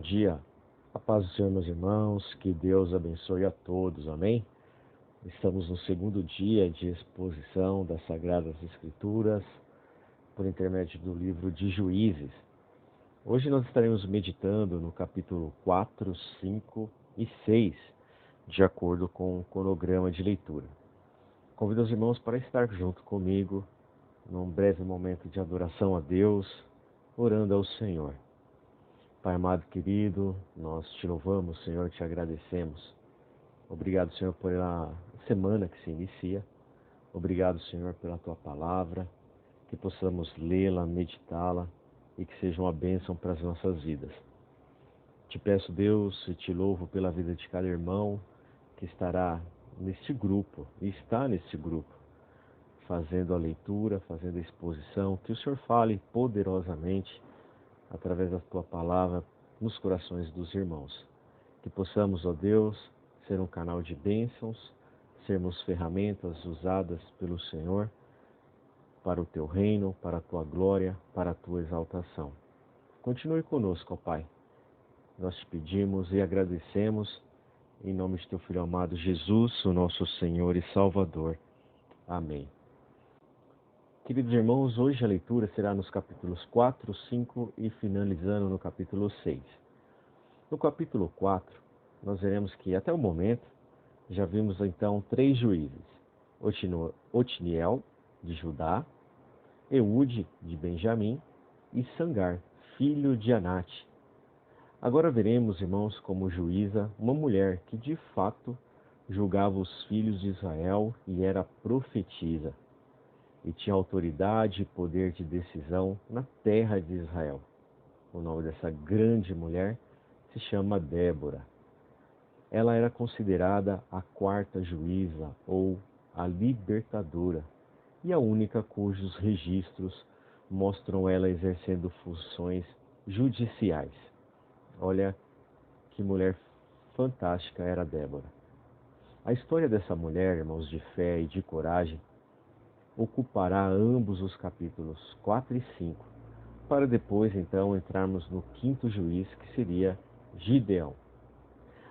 dia. A paz do Senhor, meus irmãos, que Deus abençoe a todos, amém? Estamos no segundo dia de exposição das Sagradas Escrituras, por intermédio do livro de Juízes. Hoje nós estaremos meditando no capítulo 4, 5 e 6, de acordo com o cronograma de leitura. Convido os irmãos para estar junto comigo, num breve momento de adoração a Deus, orando ao Senhor. Pai amado querido, nós te louvamos, Senhor, te agradecemos. Obrigado, Senhor, pela semana que se inicia. Obrigado, Senhor, pela tua palavra, que possamos lê-la, meditá-la e que seja uma bênção para as nossas vidas. Te peço, Deus, e te louvo pela vida de cada irmão que estará neste grupo e está neste grupo, fazendo a leitura, fazendo a exposição. Que o Senhor fale poderosamente através da tua palavra nos corações dos irmãos. Que possamos, ó Deus, ser um canal de bênçãos, sermos ferramentas usadas pelo Senhor para o teu reino, para a tua glória, para a tua exaltação. Continue conosco, ó Pai. Nós te pedimos e agradecemos em nome de teu Filho amado Jesus, o nosso Senhor e Salvador. Amém. Queridos irmãos, hoje a leitura será nos capítulos 4, 5 e finalizando no capítulo 6. No capítulo 4, nós veremos que até o momento já vimos então 3 juízes: Otniel, de Judá, Eude, de Benjamim, e Sangar, filho de Anate. Agora veremos, irmãos, como juíza uma mulher que de fato julgava os filhos de Israel e era profetisa, e tinha autoridade e poder de decisão na terra de Israel. O nome dessa grande mulher se chama Débora. Ela era considerada a quarta juíza ou a libertadora e a única cujos registros mostram ela exercendo funções judiciais. Olha que mulher fantástica era Débora. A história dessa mulher, irmãos, de fé e de coragem, ocupará ambos os capítulos 4 e 5, para depois então entrarmos no quinto juiz, que seria Gideão.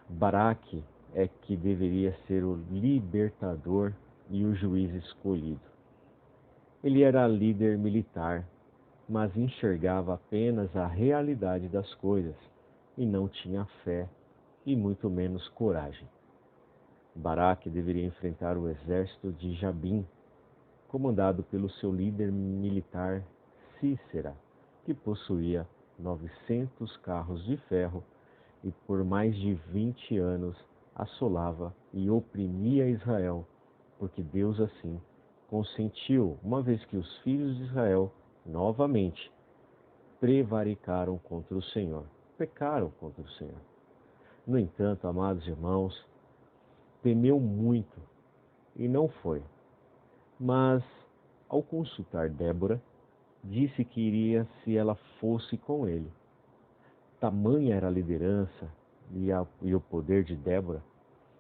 Baraque é que deveria ser o libertador e o juiz escolhido. Ele era líder militar, mas enxergava apenas a realidade das coisas e não tinha fé e muito menos coragem. Baraque deveria enfrentar o exército de Jabim, comandado pelo seu líder militar Cícera, que possuía 900 carros de ferro e por mais de 20 anos assolava e oprimia Israel, porque Deus assim consentiu, uma vez que os filhos de Israel novamente prevaricaram contra o Senhor, pecaram contra o Senhor. No entanto, amados irmãos, temeu muito e não foi. Mas, ao consultar Débora, disse que iria se ela fosse com ele. Tamanha era a liderança e o poder de Débora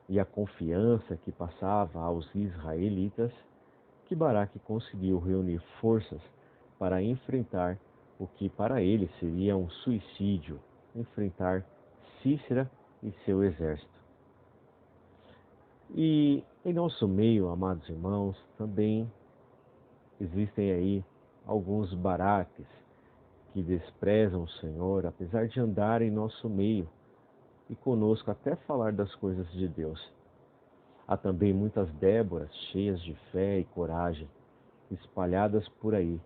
e a confiança que passava aos israelitas, que Baraque conseguiu reunir forças para enfrentar o que para ele seria um suicídio, enfrentar Cícera e seu exército. E em nosso meio, amados irmãos, também existem aí alguns Baraques que desprezam o Senhor, apesar de andar em nosso meio e conosco até falar das coisas de Deus. Há também muitas Déboras cheias de fé e coragem, espalhadas por aí,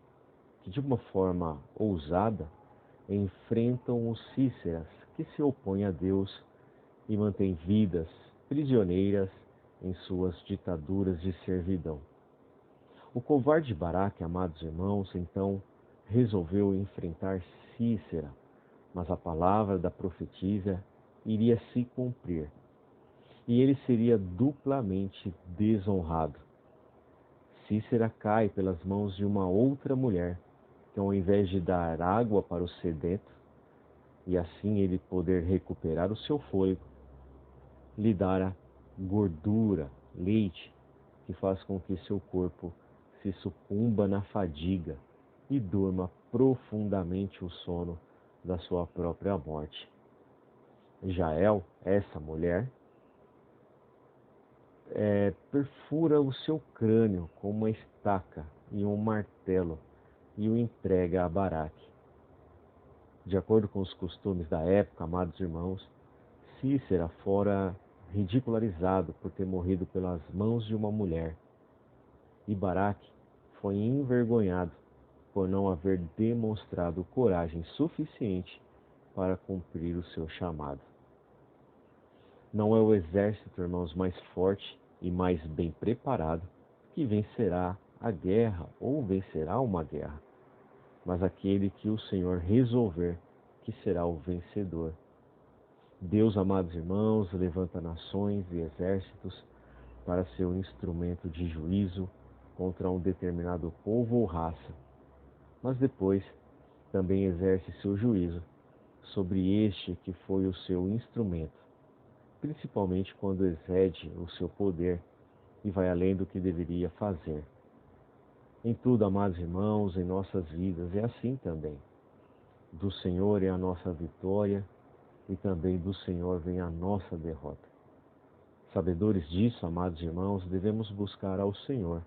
que de uma forma ousada enfrentam os Cíceras, que se opõem a Deus e mantêm vidas prisioneiras em suas ditaduras de servidão. O covarde Baraque, amados irmãos, então resolveu enfrentar Cícera, mas a palavra da profetisa iria se cumprir, e ele seria duplamente desonrado. Cícera cai pelas mãos de uma outra mulher, que ao invés de dar água para o sedento, e assim ele poder recuperar o seu fôlego, lhe dará gordura, leite, que faz com que seu corpo se sucumba na fadiga e durma profundamente o sono da sua própria morte. Jael, essa mulher, perfura o seu crânio com uma estaca e um martelo e o entrega a Baraque. De acordo com os costumes da época, amados irmãos, Cícera fora ridicularizado por ter morrido pelas mãos de uma mulher, e Baraque foi envergonhado por não haver demonstrado coragem suficiente para cumprir o seu chamado. Não é o exército, irmãos, mais forte e mais bem preparado que vencerá a guerra ou vencerá uma guerra, mas aquele que o Senhor resolver que será o vencedor. Deus, amados irmãos, levanta nações e exércitos para ser um instrumento de juízo contra um determinado povo ou raça, mas depois também exerce seu juízo sobre este que foi o seu instrumento, principalmente quando excede o seu poder e vai além do que deveria fazer. Em tudo, amados irmãos, em nossas vidas é assim também. Do Senhor é a nossa vitória e também do Senhor vem a nossa derrota. Sabedores disso, amados irmãos, devemos buscar ao Senhor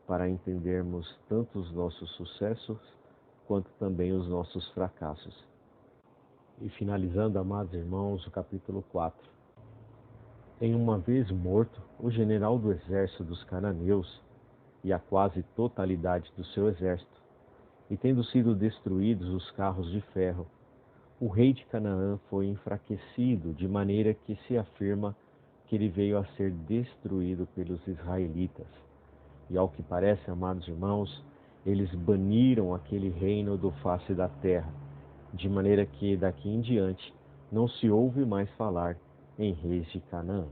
para entendermos tanto os nossos sucessos quanto também os nossos fracassos. E finalizando, amados irmãos, o capítulo 4. Em uma vez morto, o general do exército dos cananeus e a quase totalidade do seu exército, e tendo sido destruídos os carros de ferro, o rei de Canaã foi enfraquecido, de maneira que se afirma que ele veio a ser destruído pelos israelitas. E ao que parece, amados irmãos, eles baniram aquele reino do face da terra, de maneira que daqui em diante não se ouve mais falar em reis de Canaã.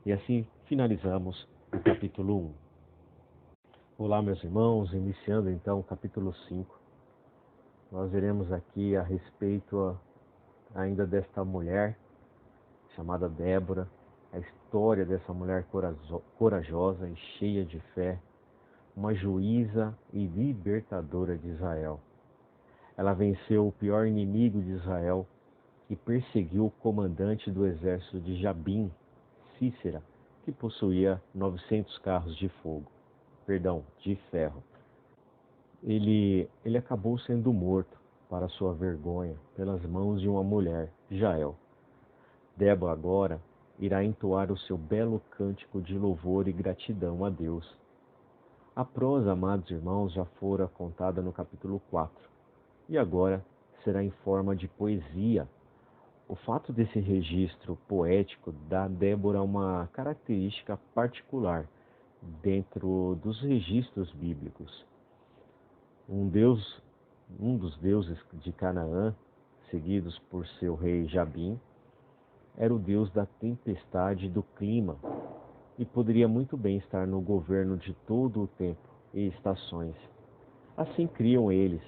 E assim finalizamos o capítulo 1. Olá, meus irmãos, iniciando então o capítulo 5. Nós veremos aqui a respeito ainda desta mulher chamada Débora, a história dessa mulher corajosa e cheia de fé, uma juíza e libertadora de Israel. Ela venceu o pior inimigo de Israel e perseguiu o comandante do exército de Jabim, Cícera, que possuía 900 carros de ferro. Ele acabou sendo morto, para sua vergonha, pelas mãos de uma mulher, Jael. Débora agora irá entoar o seu belo cântico de louvor e gratidão a Deus. A prosa, amados irmãos, já fora contada no capítulo 4, e agora será em forma de poesia. O fato desse registro poético dá a Débora uma característica particular dentro dos registros bíblicos. Um dos deuses de Canaã, seguidos por seu rei Jabim, era o deus da tempestade e do clima, e poderia muito bem estar no governo de todo o tempo e estações. Assim criam eles,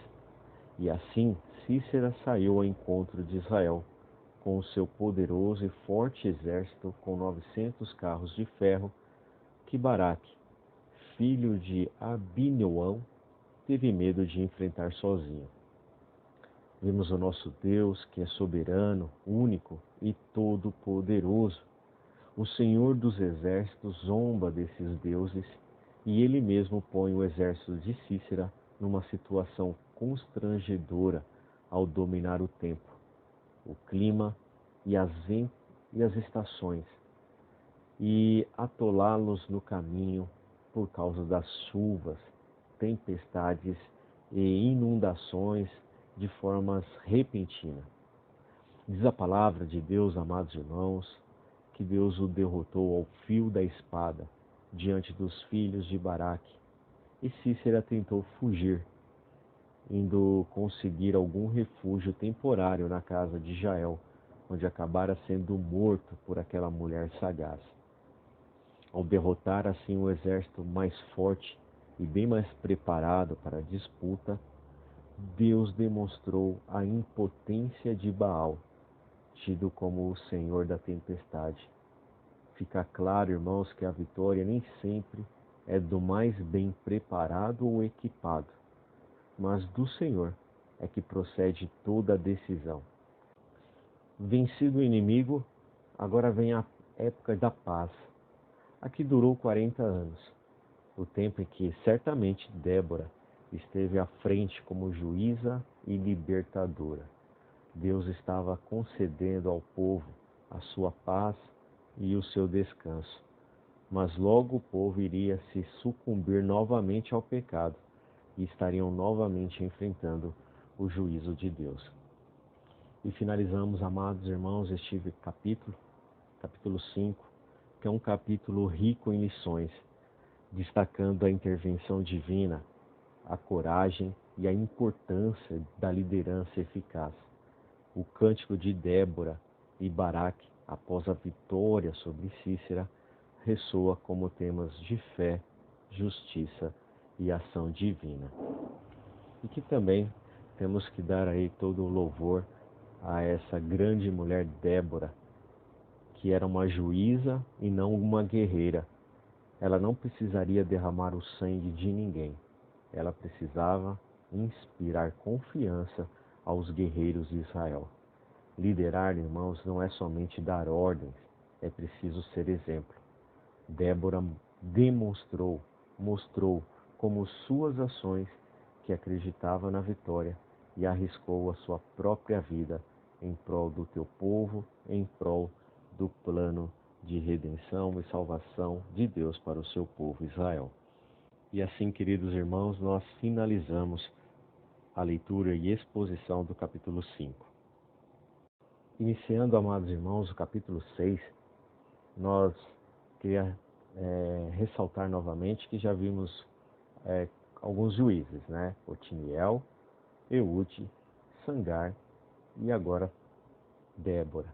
e assim Cícera saiu ao encontro de Israel, com o seu poderoso e forte exército com 900 carros de ferro, que Baraque, filho de Abinoão, teve medo de enfrentar sozinho. Vimos o nosso Deus, que é soberano, único e todo-poderoso. O Senhor dos exércitos zomba desses deuses e ele mesmo põe o exército de Cícera numa situação constrangedora ao dominar o tempo, o clima e as estações, e atolá-los no caminho por causa das chuvas, tempestades e inundações de formas repentinas. Diz a palavra de Deus, amados irmãos, que Deus o derrotou ao fio da espada diante dos filhos de Baraque, e Cícera tentou fugir, indo conseguir algum refúgio temporário na casa de Jael, onde acabara sendo morto por aquela mulher sagaz. Ao derrotar assim o exército mais forte e bem mais preparado para a disputa, Deus demonstrou a impotência de Baal, tido como o Senhor da tempestade. Fica claro, irmãos, que a vitória nem sempre é do mais bem preparado ou equipado, mas do Senhor é que procede toda a decisão. Vencido o inimigo, agora vem a época da paz. Aqui durou 40 anos, o tempo em que certamente Débora esteve à frente como juíza e libertadora. Deus estava concedendo ao povo a sua paz e o seu descanso. Mas logo o povo iria se sucumbir novamente ao pecado e estariam novamente enfrentando o juízo de Deus. E finalizamos, amados irmãos, este capítulo 5, que é um capítulo rico em lições, destacando a intervenção divina, a coragem e a importância da liderança eficaz. O cântico de Débora e Baraque, após a vitória sobre Cícera, ressoa como temas de fé, justiça e ação divina. E que também temos que dar aí todo o louvor a essa grande mulher Débora, que era uma juíza e não uma guerreira. Ela não precisaria derramar o sangue de ninguém. Ela precisava inspirar confiança aos guerreiros de Israel. Liderar, irmãos, não é somente dar ordens, é preciso ser exemplo. Débora mostrou como suas ações que acreditava na vitória e arriscou a sua própria vida em prol do teu povo, em prol do plano de redenção e salvação de Deus para o seu povo Israel. E assim, queridos irmãos, nós finalizamos a leitura e exposição do capítulo 5. Iniciando, amados irmãos, o capítulo 6, nós queria ressaltar novamente que já vimos alguns juízes, né? Otiniel, Eude, Sangar e agora Débora.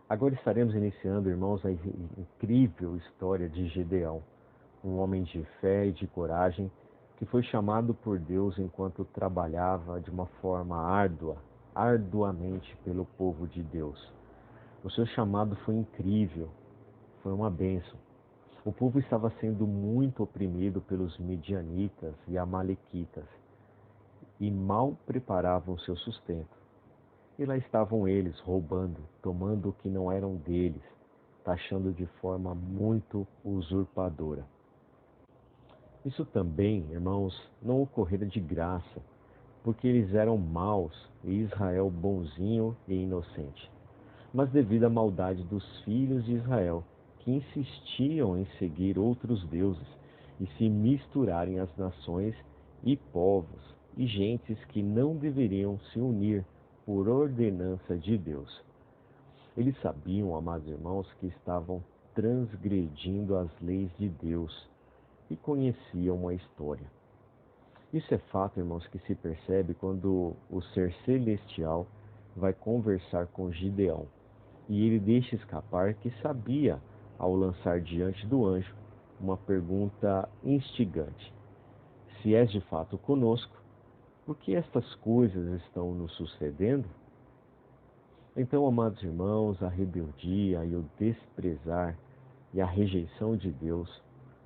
Agora estaremos iniciando, irmãos, a incrível história de Gedeão, um homem de fé e de coragem que foi chamado por Deus enquanto trabalhava de uma forma arduamente pelo povo de Deus. O seu chamado foi incrível, foi uma bênção. O povo estava sendo muito oprimido pelos midianitas e amalequitas e mal preparavam o seu sustento. E lá estavam eles roubando, tomando o que não eram deles, taxando de forma muito usurpadora. Isso também, irmãos, não ocorrera de graça, porque eles eram maus e Israel bonzinho e inocente, mas devido à maldade dos filhos de Israel, que insistiam em seguir outros deuses e se misturarem às nações e povos e gentes que não deveriam se unir por ordenança de Deus. Eles sabiam, amados irmãos, que estavam transgredindo as leis de Deus e conheciam a história. Isso é fato, irmãos, que se percebe quando o ser celestial vai conversar com Gideão. E ele deixa escapar que sabia, ao lançar diante do anjo, uma pergunta instigante. Se és de fato conosco, por que estas coisas estão nos sucedendo? Então, amados irmãos, a rebeldia e o desprezar e a rejeição de Deus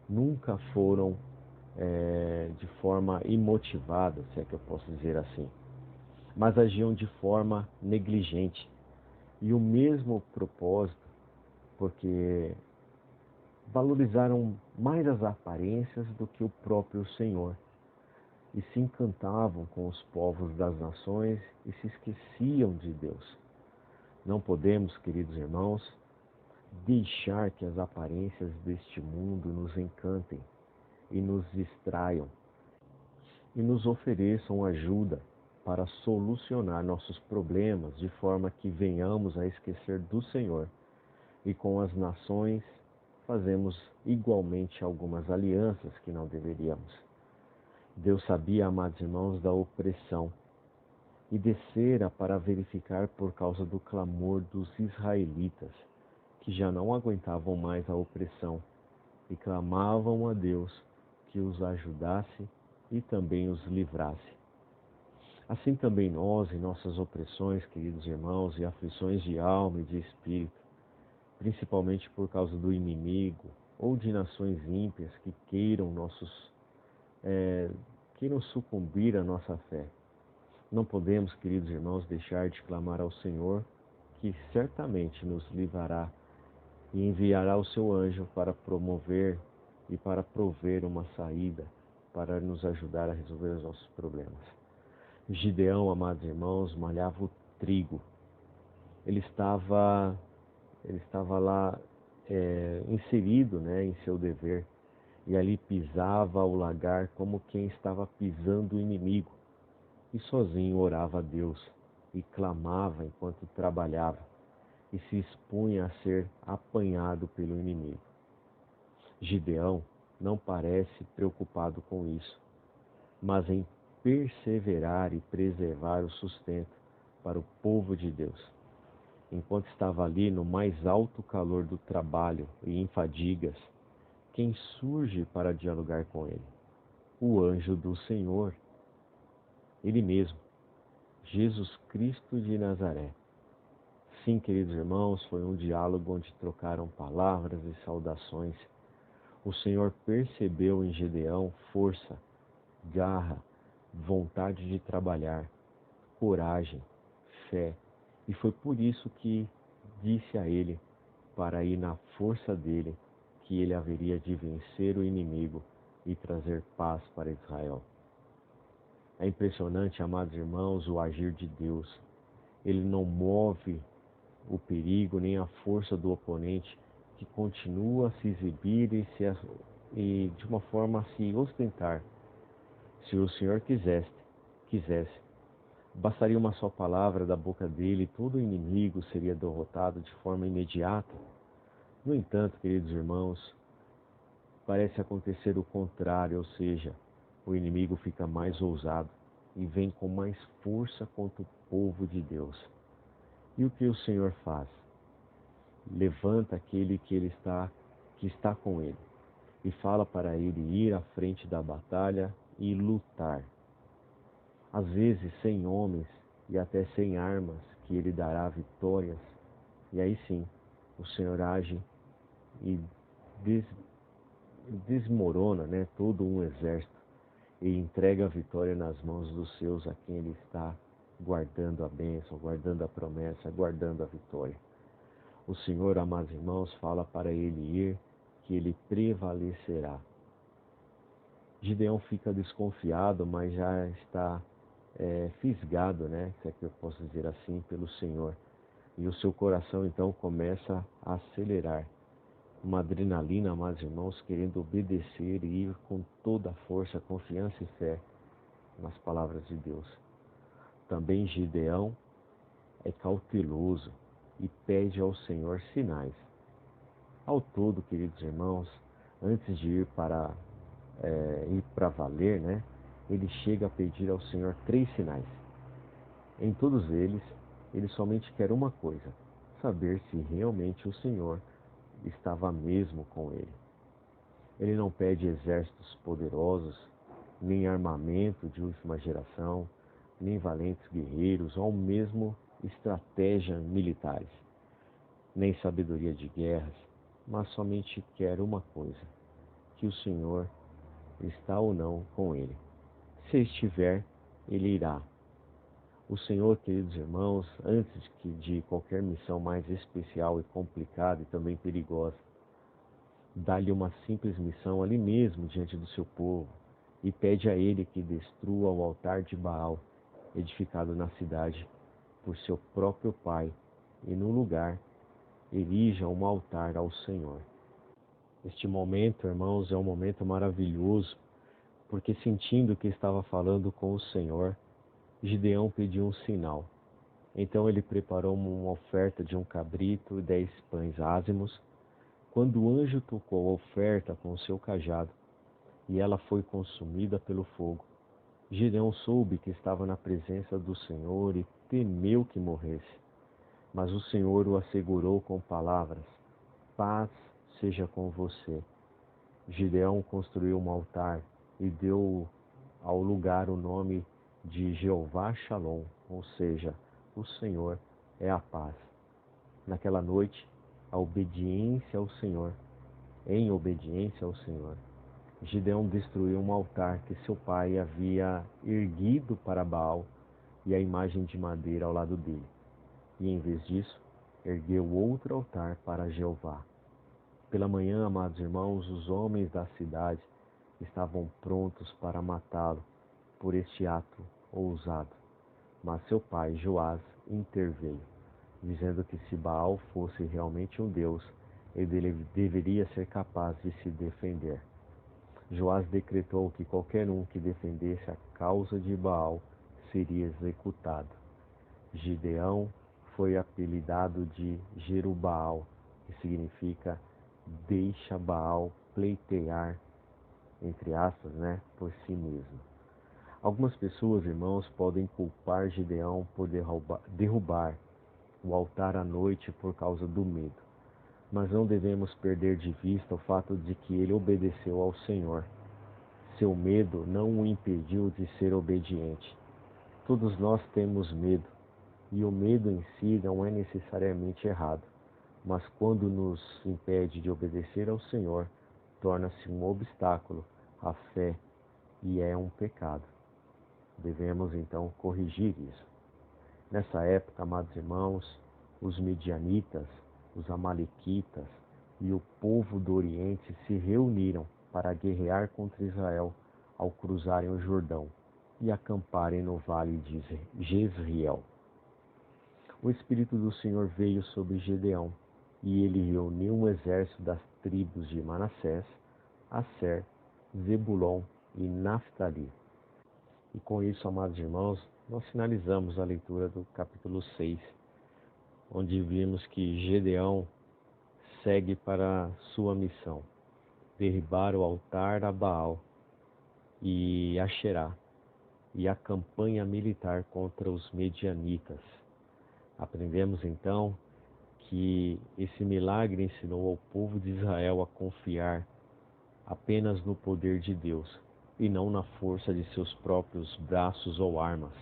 nunca foram de forma imotivada, se é que eu posso dizer assim, mas agiam de forma negligente. E o mesmo propósito, porque valorizaram mais as aparências do que o próprio Senhor, e se encantavam com os povos das nações e se esqueciam de Deus. Não podemos, queridos irmãos, deixar que as aparências deste mundo nos encantem e nos distraiam e nos ofereçam ajuda para solucionar nossos problemas de forma que venhamos a esquecer do Senhor. E com as nações fazemos igualmente algumas alianças que não deveríamos. Deus sabia, amados irmãos, da opressão e descera para verificar por causa do clamor dos israelitas, que já não aguentavam mais a opressão e clamavam a Deus que os ajudasse e também os livrasse. Assim também nós, em nossas opressões, queridos irmãos, e aflições de alma e de espírito, principalmente por causa do inimigo ou de nações ímpias que queiram sucumbir à nossa fé. Não podemos, queridos irmãos, deixar de clamar ao Senhor que certamente nos livrará e enviará o seu anjo para promover e para prover uma saída para nos ajudar a resolver os nossos problemas. Gideão, amados irmãos, malhava o trigo. Ele estava lá inserido, né, em seu dever, e ali pisava o lagar como quem estava pisando o inimigo, e sozinho orava a Deus e clamava enquanto trabalhava e se expunha a ser apanhado pelo inimigo. Gideão não parece preocupado com isso, mas em perseverar e preservar o sustento para o povo de Deus. Enquanto estava ali no mais alto calor do trabalho e em fadigas, quem surge para dialogar com ele? O anjo do Senhor, ele mesmo, Jesus Cristo de Nazaré. Sim, queridos irmãos, foi um diálogo onde trocaram palavras e saudações. O Senhor percebeu em Gideão força, garra, vontade de trabalhar, coragem, fé, e foi por isso que disse a ele, para ir na força dele, que ele haveria de vencer o inimigo e trazer paz para Israel. É impressionante, amados irmãos, o agir de Deus. Ele não move o perigo nem a força do oponente, que continua a se exibir e de uma forma a se ostentar. Se o Senhor quisesse, bastaria uma só palavra da boca dele e todo inimigo seria derrotado de forma imediata. No entanto, queridos irmãos, parece acontecer o contrário, ou seja, o inimigo fica mais ousado e vem com mais força contra o povo de Deus. E o que o Senhor faz? Levanta aquele que está com ele e fala para ele ir à frente da batalha e lutar. Às vezes sem homens e até sem armas, que ele dará vitórias. E aí sim, o Senhor age e desmorona, né, todo um exército e entrega a vitória nas mãos dos seus, a quem ele está guardando a bênção, guardando a promessa, guardando a vitória. O Senhor, amados irmãos, fala para ele ir, que ele prevalecerá. Gideão fica desconfiado, mas já está fisgado, né, se é que eu posso dizer assim, pelo Senhor. E o seu coração então começa a acelerar. Uma adrenalina, amados irmãos, querendo obedecer e ir com toda a força, confiança e fé nas palavras de Deus. Também Gideão é cauteloso e pede ao Senhor sinais. Ao todo, queridos irmãos, antes de ir para valer, né, ele chega a pedir ao Senhor 3 sinais. Em todos eles, ele somente quer uma coisa: saber se realmente o Senhor estava mesmo com ele. Ele não pede exércitos poderosos, nem armamento de última geração, nem valentes guerreiros, ou mesmo estratégia militares, nem sabedoria de guerras, mas somente quer uma coisa: que o Senhor está ou não com ele. Se estiver, ele irá. O Senhor, queridos irmãos, antes de qualquer missão mais especial e complicada e também perigosa, dá-lhe uma simples missão ali mesmo diante do seu povo e pede a ele que destrua o altar de Baal, edificado na cidade por seu próprio pai, e no lugar erija um altar ao Senhor. Este momento, irmãos, é um momento maravilhoso, porque sentindo que estava falando com o Senhor, Gideão pediu um sinal. Então ele preparou uma oferta de um cabrito e 10 pães ázimos. Quando o anjo tocou a oferta com o seu cajado, e ela foi consumida pelo fogo, Gideão soube que estava na presença do Senhor e temeu que morresse. Mas o Senhor o assegurou com palavras: paz seja com você. Gideão construiu um altar e deu ao lugar o nome de Jeová Shalom, ou seja, o Senhor é a paz. Naquela noite, em obediência ao Senhor, Gideão destruiu um altar que seu pai havia erguido para Baal e a imagem de madeira ao lado dele. E em vez disso, ergueu outro altar para Jeová. Pela manhã, amados irmãos, os homens da cidade estavam prontos para matá-lo por este ato ousado. Mas seu pai, Joás, interveio, dizendo que se Baal fosse realmente um deus, ele deveria ser capaz de se defender. Joás decretou que qualquer um que defendesse a causa de Baal seria executado. Gideão foi apelidado de Jerubbaal, que significa deixa Baal pleitear, entre aspas, por si mesmo. Algumas pessoas, irmãos, podem culpar Gideão por derrubar o altar à noite por causa do medo. Mas não devemos perder de vista o fato de que ele obedeceu ao Senhor. Seu medo não o impediu de ser obediente. Todos nós temos medo, e o medo em si não é necessariamente errado, mas quando nos impede de obedecer ao Senhor, torna-se um obstáculo à fé e é um pecado. Devemos então corrigir isso. Nessa época, amados irmãos, os midianitas, os amalequitas e o povo do Oriente se reuniram para guerrear contra Israel ao cruzarem o Jordão e acamparem no vale de Jezreel. O Espírito do Senhor veio sobre Gideão e ele reuniu um exército das tribos de Manassés, Asser, Zebulon e Naftali. E com isso, amados irmãos, nós finalizamos a leitura do capítulo 6, onde vimos que Gideão segue para sua missão, derribar o altar a Baal e Asherá, e a campanha militar contra os medianitas. Aprendemos então que esse milagre ensinou ao povo de Israel a confiar apenas no poder de Deus e não na força de seus próprios braços ou armas.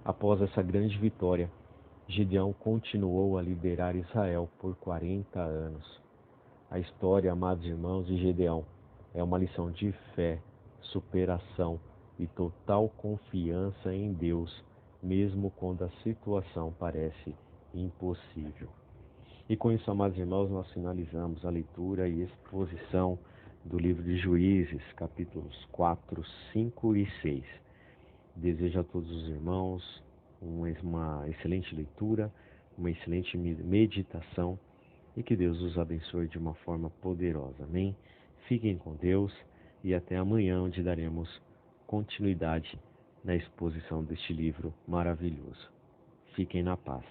Após essa grande vitória, Gideão continuou a liderar Israel por 40 anos. A história, amados irmãos, de Gideão é uma lição de fé, superação e total confiança em Deus, mesmo quando a situação parece impossível. E com isso, amados irmãos, nós finalizamos a leitura e exposição do livro de Juízes, capítulos 4, 5 e 6. Desejo a todos os irmãos uma excelente leitura, uma excelente meditação e que Deus os abençoe de uma forma poderosa. Amém? Fiquem com Deus e até amanhã, onde daremos continuidade na exposição deste livro maravilhoso. Fiquem na paz.